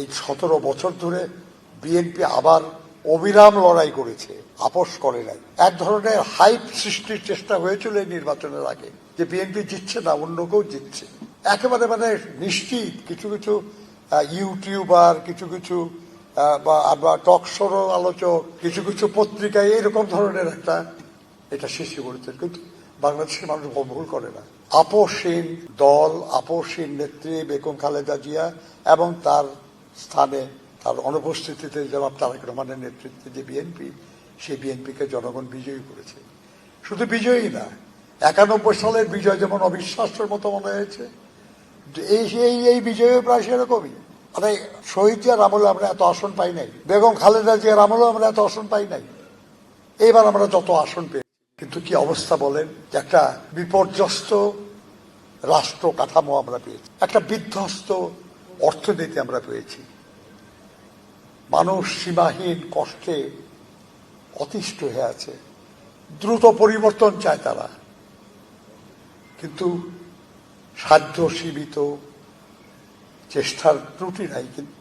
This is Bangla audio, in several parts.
এই 17 বছর ধরে বিএনপি আবার অবিরাম লড়াই করেছে, আপোষ করে নাই। এক ধরনের হাইপ সৃষ্টির চেষ্টা হয়েছিল এই নির্বাচনের আগে যে বিএনপি জিতছে না, অন্য কেউ জিতছে। একেবারে নিশ্চিত কিছু কিছু ইউটিউবার, কিছু কিছু বা টক শোর আলোচক, কিছু কিছু পত্রিকায় এইরকম ধরনের একটা এটা সৃষ্টি করেছে। কিন্তু বাংলাদেশের মানুষ ভুল করে না। আপোষহীন দল, আপোষহীন নেত্রী বেগম খালেদা জিয়া এবং তার স্থানে তার অনুপস্থিতিতে জনাব তারেক রহমানের নেতৃত্বে যে বিএনপি, সেই বিএনপিকে জনগণ বিজয়ী করেছে। শুধু বিজয়ী না, 91 সালের বিজয় যেমন অবিশ্বাসের মতো মনে হয়েছে, এই বিজয়ও প্রায় সেরকমই। মানে শহীদ জিয়ার আমলে আমরা এত আসন পাই নাই, বেগম খালেদা জিয়ার আমলেও আমরা এত আসন পাই নাই। এইবার আমরা যত আসন পেয়েছি, কিন্তু কি অবস্থা বলেন, যে একটা বিপর্যস্ত রাষ্ট্র কাঠামো আমরা পেয়েছি, একটা বিধ্বস্ত অর্থনীতি আমরা পেয়েছি। মানুষ সীমাহীন কষ্টে অতিষ্ঠ হয়ে আছে, দ্রুত পরিবর্তন চায় তারা। কিন্তু সাধ্য সীমিত চেষ্টার ত্রুটি নাই, কিন্তু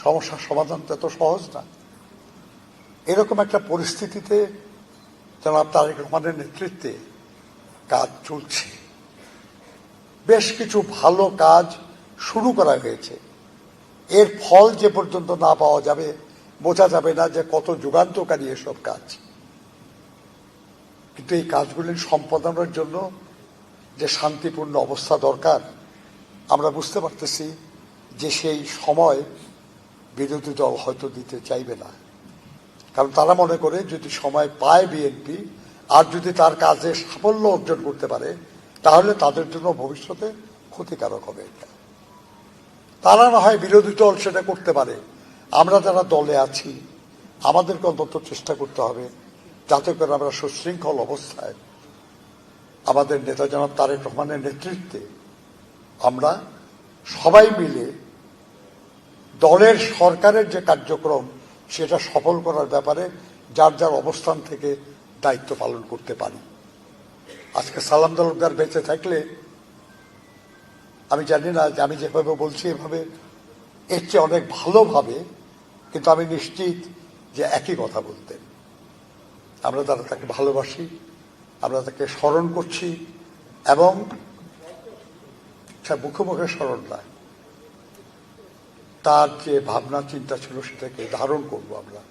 সমস্যার সমাধানটা তো সহজ না। এরকম একটা পরিস্থিতিতে জনাব তারেক রহমানের নেতৃত্বে কাজ চলছে। বেশ কিছু ভালো কাজ শুরু করা হয়েছে। এর ফল যে পর্যন্ত না পাওয়া যাবে, বোঝা যাবে না যে কত যুগান্তকারী এসব কাজ। কিন্তু এই কাজগুলি সম্পাদনের জন্য যে শান্তিপূর্ণ অবস্থা দরকার, আমরা বুঝতে পারতেছি যে সেই সময় বিরোধী দল হয়তো দিতে চাইবে না। কারণ তারা মনে করে যদি সময় পায় বিএনপি, আর যদি তার কাজে সাফল্য অর্জন করতে পারে, তাহলে তাদের জন্য ভবিষ্যতে ক্ষতিকারক হবে এটা। তারা না হয় বিরোধী দল সেটা করতে পারে, আমরা যারা দলে আছি আমাদেরকে অন্তত চেষ্টা করতে হবে যাতে করে আমরা সুশৃঙ্খল অবস্থায় আমাদের নেতা জনাব তারেক রহমানের নেতৃত্বে আমরা সবাই মিলে দলের সরকারের যে কার্যক্রম সেটা সফল করার ব্যাপারে যার যার অবস্থান থেকে দায়িত্ব পালন করতে পারি। আজকে সালাম তালুকদার বেঁচে থাকলে আমি জানি না যে আমি যেভাবে বলছি এভাবে এর চেয়ে অনেক ভালোভাবে, কিন্তু আমি নিশ্চিত যে একই কথা বলতেন। আমরা তারা তাকে ভালোবাসি, আমরা তাকে স্মরণ করছি, এবং মুখে মুখে স্মরণ নয়, তার যে ভাবনা চিন্তা ছিল সেটাকে ধারণ করবো আমরা।